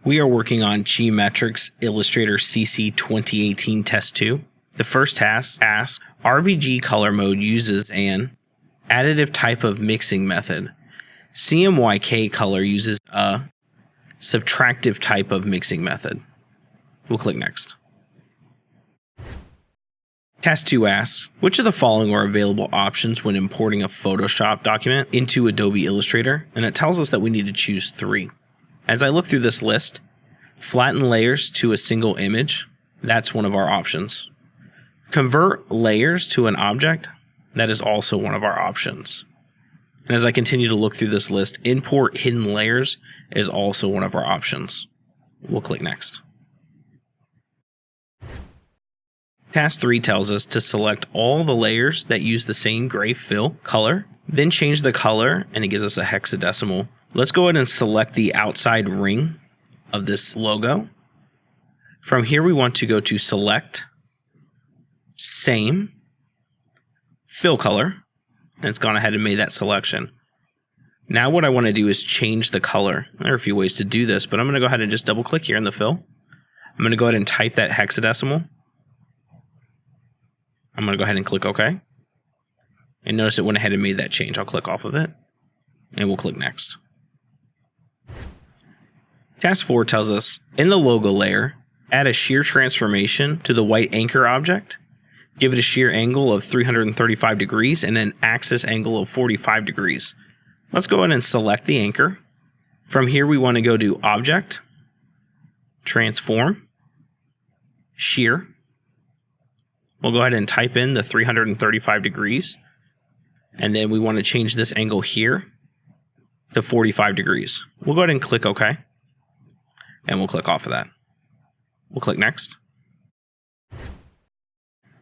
We are working on GMetrix Illustrator CC 2018 Test 2. The first task asks, RGB color mode uses an additive type of mixing method. CMYK color uses a subtractive type of mixing method. We'll click Next. Task 2 asks, which of the following are available options when importing a Photoshop document into Adobe Illustrator? And it tells us that we need to choose 3. As I look through this list, flatten layers to a single image, that's one of our options. Convert layers to an object, that is also one of our options. And as I continue to look through this list, import hidden layers is also one of our options. We'll click Next. Task 3 tells us to select all the layers that use the same gray fill color, then change the color, and it gives us a hexadecimal. Let's go ahead and select the outside ring of this logo. From here, we want to go to Select, Same, Fill Color, and it's gone ahead and made that selection. Now what I want to do is change the color. There are a few ways to do this, but I'm going to go ahead and just double click here in the fill. I'm going to go ahead and type that hexadecimal. I'm going to go ahead and click OK. And notice it went ahead and made that change. I'll click off of it and we'll click Next. Task 4 tells us, in the logo layer, add a shear transformation to the white anchor object. Give it a shear angle of 335 degrees and an axis angle of 45 degrees. Let's go ahead and select the anchor. From here, we want to go to Object, Transform, Shear. We'll go ahead and type in the 335 degrees. And then we want to change this angle here to 45 degrees. We'll go ahead and click OK. And we'll click off of that. We'll click Next.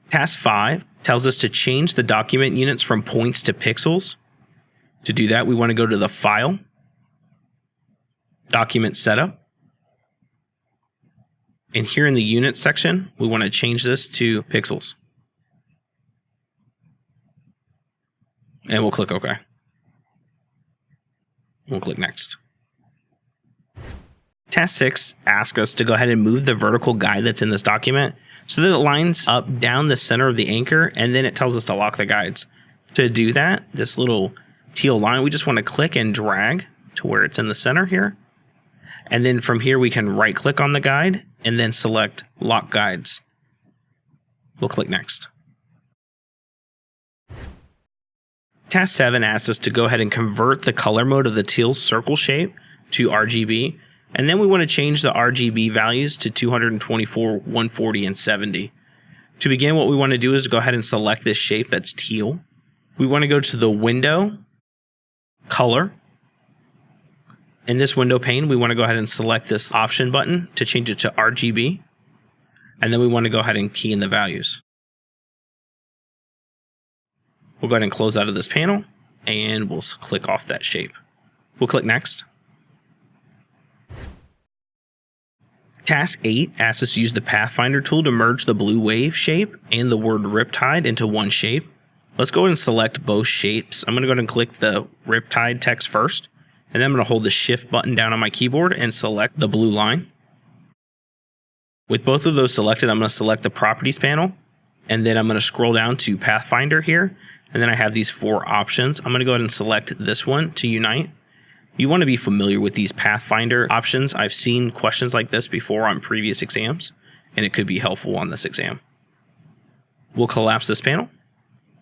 Task 5 tells us to change the document units from points to pixels. To do that, we want to go to the File, Document Setup. And here in the Units section, we want to change this to pixels. And we'll click OK. We'll click Next. Task 6 asks us to go ahead and move the vertical guide that's in this document so that it lines up down the center of the anchor, and then it tells us to lock the guides. To do that, this little teal line, we just want to click and drag to where it's in the center here. And then from here, we can right click on the guide and then select Lock Guides. We'll click Next. Task 7 asks us to go ahead and convert the color mode of the teal circle shape to RGB. And then we want to change the RGB values to 224, 140, and 70. To begin, what we want to do is go ahead and select this shape that's teal. We want to go to the Window, Color. In this window pane, we want to go ahead and select this option button to change it to RGB. And then we want to go ahead and key in the values. We'll go ahead and close out of this panel, and we'll click off that shape. We'll click Next. Task 8 asks us to use the Pathfinder tool to merge the blue wave shape and the word Riptide into one shape. Let's go ahead and select both shapes. I'm going to go ahead and click the Riptide text first, and then I'm going to hold the Shift button down on my keyboard and select the blue line. With both of those selected, I'm going to select the Properties panel, and then I'm going to scroll down to Pathfinder here, and then I have these 4 options. I'm going to go ahead and select this one to unite. You want to be familiar with these Pathfinder options. I've seen questions like this before on previous exams, and it could be helpful on this exam. We'll collapse this panel,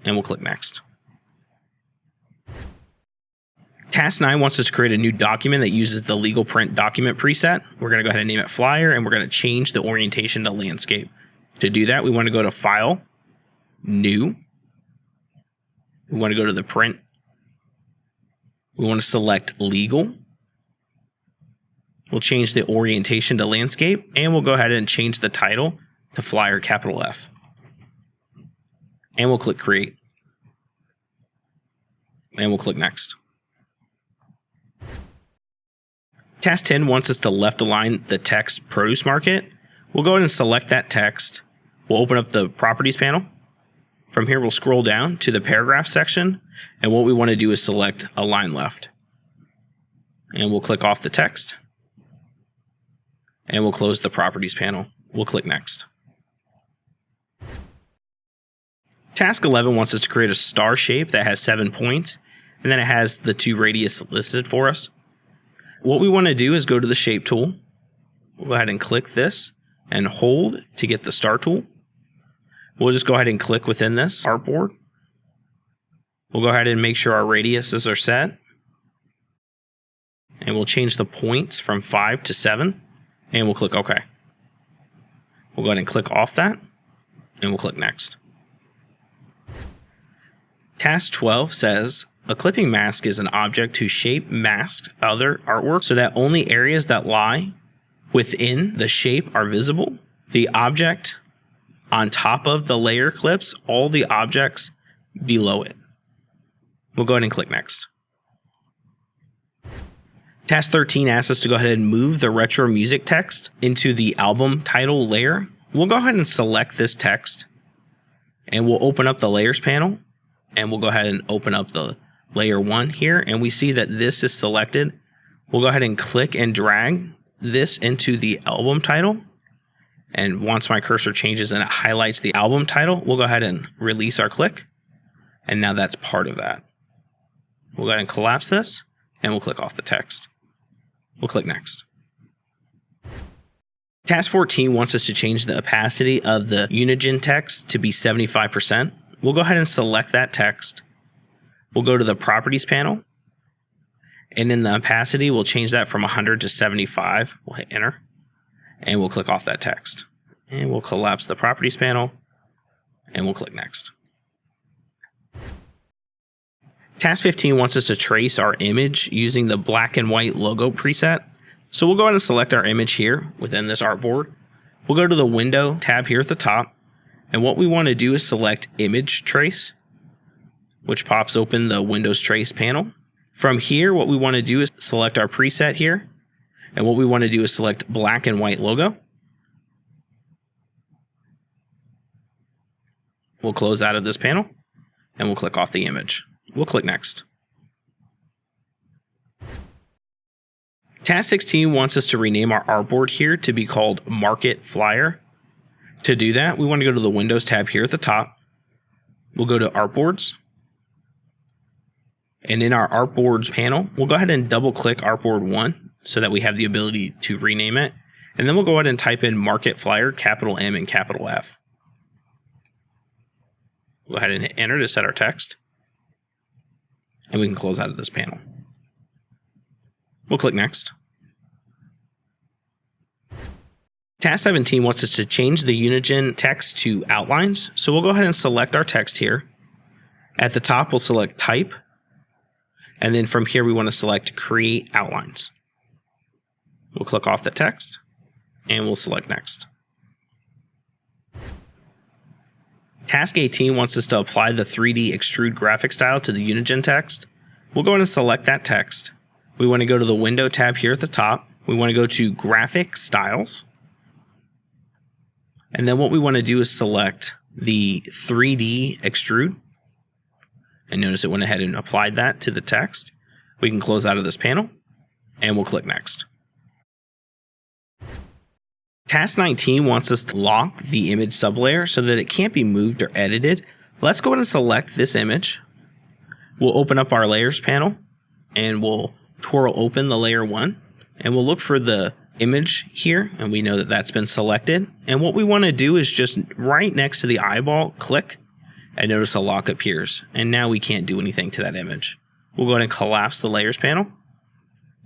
and we'll click Next. Task 9 wants us to create a new document that uses the legal print document preset. We're going to go ahead and name it Flyer, and we're going to change the orientation to landscape. To do that, we want to go to File, New. We want to go to the Print. We want to select Legal. We'll change the orientation to landscape, and we'll go ahead and change the title to Flyer, capital F. And we'll click Create. And we'll click Next. Task 10 wants us to left align the text Produce Market. We'll go ahead and select that text. We'll open up the Properties panel. From here, we'll scroll down to the Paragraph section, and what we want to do is select Align Left. And we'll click off the text. and we'll close the properties panel. We'll click next. Task 11 wants us to create a star shape that has 7 points, and then it has the 2 radius listed for us. What we want to do is go to the shape tool. We'll go ahead and click this and hold to get the star tool. We'll just go ahead and click within this artboard. We'll go ahead and make sure our radiuses are set. And we'll change the points from 5 to 7. And we'll click OK. We'll go ahead and click off that. And we'll click next. Task 12 says, a clipping mask is an object whose shape masks other artwork so that only areas that lie within the shape are visible. The object on top of the layer clips all the objects below it. We'll go ahead and click next. Task 13 asks us to go ahead and move the retro music text into the album title layer. We'll go ahead and select this text and we'll open up the layers panel and we'll go ahead and open up the layer 1 here, and we see that this is selected. We'll go ahead and click and drag this into the album title. And once my cursor changes and it highlights the album title, we'll go ahead and release our click. And now that's part of that. We'll go ahead and collapse this and we'll click off the text. We'll click next. Task 14 wants us to change the opacity of the Unigine text to be 75%. We'll go ahead and select that text. We'll go to the properties panel. And in the opacity, we'll change that from 100 to 75. We'll hit enter. And we'll click off that text. And we'll collapse the properties panel. And we'll click next. Task 15 wants us to trace our image using the black and white logo preset. So we'll go ahead and select our image here within this artboard. We'll go to the window tab here at the top. And what we want to do is select image trace, which pops open the Windows Trace panel. From here, what we want to do is select our preset here. And what we want to do is select black and white logo. We'll close out of this panel and we'll click off the image. We'll click next. Task 16 wants us to rename our artboard here to be called Market Flyer. To do that, we want to go to the Windows tab here at the top. We'll go to Artboards. And in our Artboards panel, we'll go ahead and double click Artboard 1 so that we have the ability to rename it. And then we'll go ahead and type in Market Flyer, capital M and capital F. We'll go ahead and hit enter to set our text. And we can close out of this panel. We'll click next. Task 17 wants us to change the Unigine text to outlines. So we'll go ahead and select our text here. At the top, we'll select type. And then from here, we want to select create outlines. We'll click off the text and we'll select next. Task 18 wants us to apply the 3D extrude graphic style to the Unigine text. We'll go ahead and select that text. We want to go to the window tab here at the top. We want to go to graphic styles. And then what we want to do is select the 3D extrude. And notice it went ahead and applied that to the text. We can close out of this panel and we'll click next. Task 19 wants us to lock the image sublayer so that it can't be moved or edited. Let's go ahead and select this image. We'll open up our layers panel and we'll twirl open the layer 1 and we'll look for the image here, and we know that that's been selected. And what we want to do is just right next to the eyeball, click, and notice a lock appears. And now we can't do anything to that image. We'll go ahead and collapse the layers panel,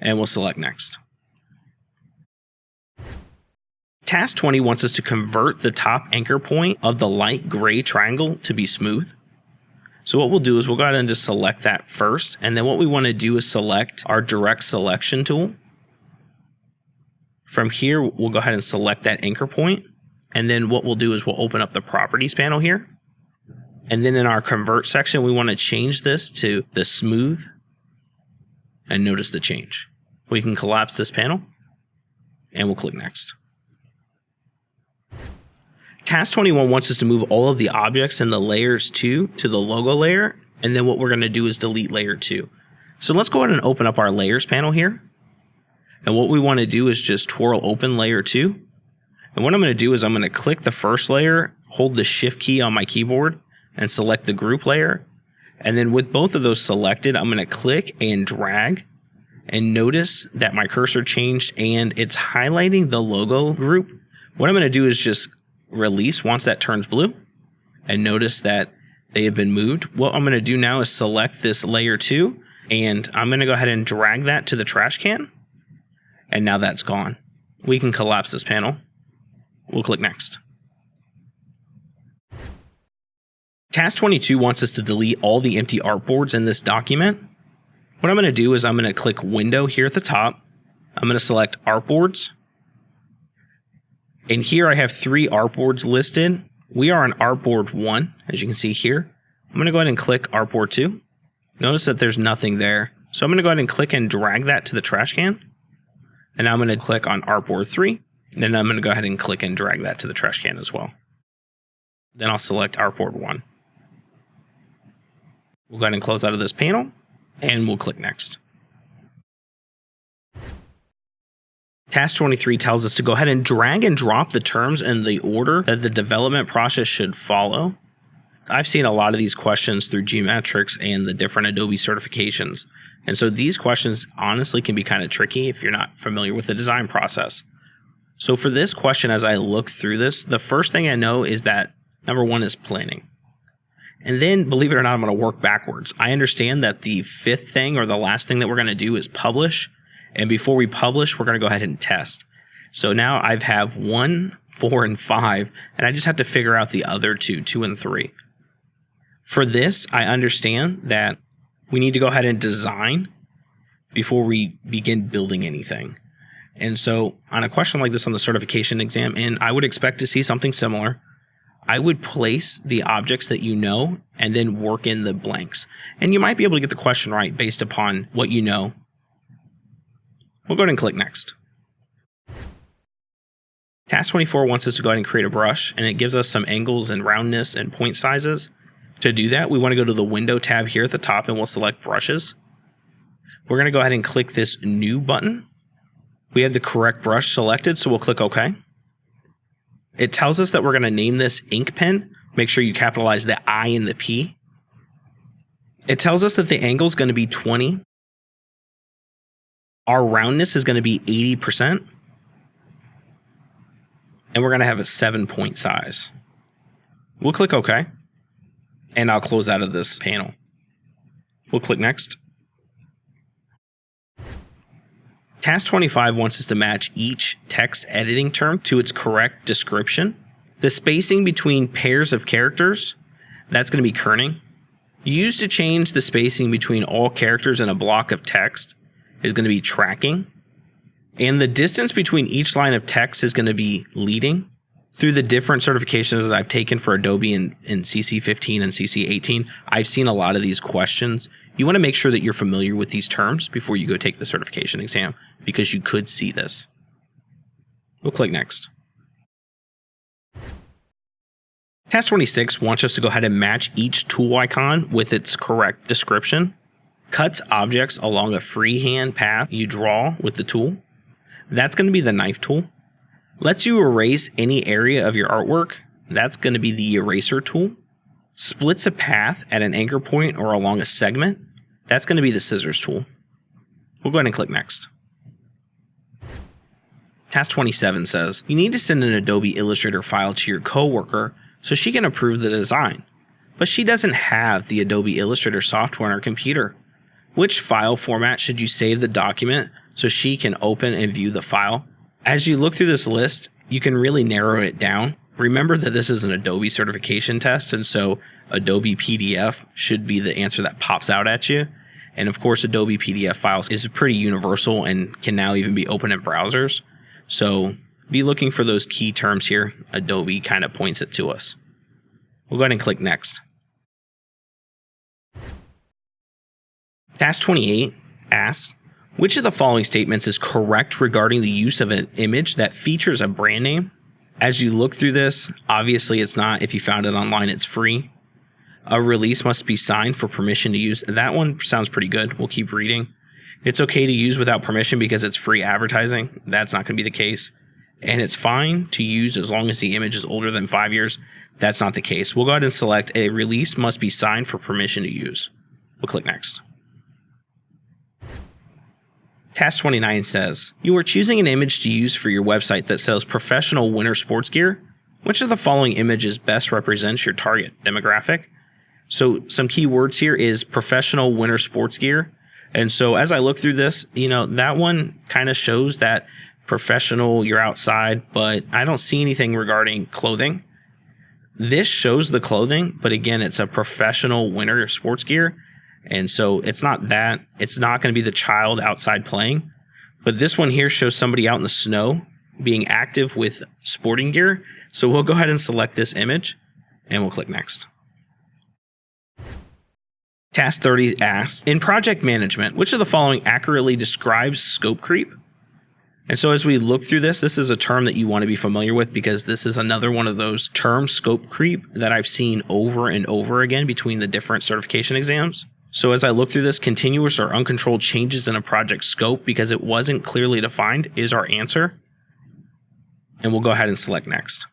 and we'll select next. Task 20 wants us to convert the top anchor point of the light gray triangle to be smooth. So what we'll do is we'll go ahead and just select that first, and then what we want to do is select our direct selection tool. From here, we'll go ahead and select that anchor point. And then what we'll do is we'll open up the properties panel here. And then in our convert section, we want to change this to the smooth. And notice the change. We can collapse this panel and we'll click next. Task 21 wants us to move all of the objects in the layers 2 to the logo layer. And then what we're going to do is delete layer 2. So let's go ahead and open up our layers panel here. And what we want to do is just twirl open layer 2. And what I'm going to do is I'm going to click the first layer, hold the shift key on my keyboard, and select the group layer. And then with both of those selected, I'm going to click and drag. And notice that my cursor changed and it's highlighting the logo group. What I'm going to do is just release once that turns blue. And notice that they have been moved. What I'm going to do now is select this layer 2. And I'm going to go ahead and drag that to the trash can. And now that's gone. We can collapse this panel. We'll click next. Task 22 wants us to delete all the empty artboards in this document. What I'm going to do is I'm going to click Window here at the top. I'm going to select Artboards. And here I have 3 artboards listed. We are on Artboard 1, as you can see here. I'm going to go ahead and click Artboard 2. Notice that there's nothing there. So I'm going to go ahead and click and drag that to the trash can. And now I'm going to click on Artboard 3. And then I'm going to go ahead and click and drag that to the trash can as well. Then I'll select Artboard 1. We'll go ahead and close out of this panel. And we'll click next. Task 23 tells us to go ahead and drag and drop the terms in the order that the development process should follow. I've seen a lot of these questions through GMetrix and the different Adobe certifications. And so these questions honestly can be kind of tricky if you're not familiar with the design process. So for this question, as I look through this, the first thing I know is that number 1 is planning. And then, believe it or not, I'm going to work backwards. I understand that the 5th thing or the last thing that we're going to do is publish. And before we publish, we're going to go ahead and test. So now I have 1, 4, and 5, and I just have to figure out the other 2 and 3. For this, I understand that we need to go ahead and design before we begin building anything. And so on a question like this on the certification exam, and I would expect to see something similar, I would place the objects that you know and then work in the blanks. And you might be able to get the question right based upon what you know. We'll go ahead and click next. Task 24 wants us to go ahead and create a brush, and it gives us some angles and roundness and point sizes. To do that, we want to go to the Window tab here at the top and we'll select Brushes. We're going to go ahead and click this New button. We have the correct brush selected, so we'll click OK. It tells us that we're going to name this ink pen. Make sure you capitalize the I and the P. It tells us that the angle is going to be 20. Our roundness is going to be 80%. And we're going to have a 7-point size. We'll click OK. And I'll close out of this panel. We'll click next. Task 25 wants us to match each text editing term to its correct description. The spacing between pairs of characters, that's going to be kerning. Used to change the spacing between all characters in a block of text is going to be tracking. And the distance between each line of text is going to be leading. Through the different certifications that I've taken for Adobe in CC 15 and CC 18, I've seen a lot of these questions. You want to make sure that you're familiar with these terms before you go take the certification exam, because you could see this. We'll click next. Task 26 wants us to go ahead and match each tool icon with its correct description. Cuts objects along a freehand path you draw with the tool. That's going to be the knife tool. Lets you erase any area of your artwork. That's going to be the eraser tool. Splits a path at an anchor point or along a segment. That's going to be the scissors tool. We'll go ahead and click next. Task 27 says, you need to send an Adobe Illustrator file to your coworker so she can approve the design. But she doesn't have the Adobe Illustrator software on her computer. Which file format should you save the document so she can open and view the file? As you look through this list, you can really narrow it down. Remember that this is an Adobe certification test, and so Adobe PDF should be the answer that pops out at you. And of course, Adobe PDF files is pretty universal and can now even be open in browsers. So be looking for those key terms here. Adobe kind of points it to us. We'll go ahead and click next. Task 28 asks, which of the following statements is correct regarding the use of an image that features a brand name? As you look through this, obviously it's not. If you found it online, it's free. A release must be signed for permission to use. That one sounds pretty good. We'll keep reading. It's okay to use without permission because it's free advertising. That's not going to be the case. And it's fine to use as long as the image is older than 5 years. That's not the case. We'll go ahead and select a release must be signed for permission to use. We'll click next. Task 29 says, you are choosing an image to use for your website that sells professional winter sports gear. Which of the following images best represents your target demographic? So some key words here is professional winter sports gear. And so as I look through this, that one kind of shows that professional, you're outside, but I don't see anything regarding clothing. This shows the clothing, but again, it's a professional winter sports gear. And so it's not that. It's not going to be the child outside playing. But this one here shows somebody out in the snow being active with sporting gear. So we'll go ahead and select this image and we'll click next. Task 30 asks, in project management, which of the following accurately describes scope creep? And so as we look through this is a term that you want to be familiar with because this is another one of those terms, scope creep, that I've seen over and over again between the different certification exams. So as I look through this, continuous or uncontrolled changes in a project scope because it wasn't clearly defined is our answer. And we'll go ahead and select next.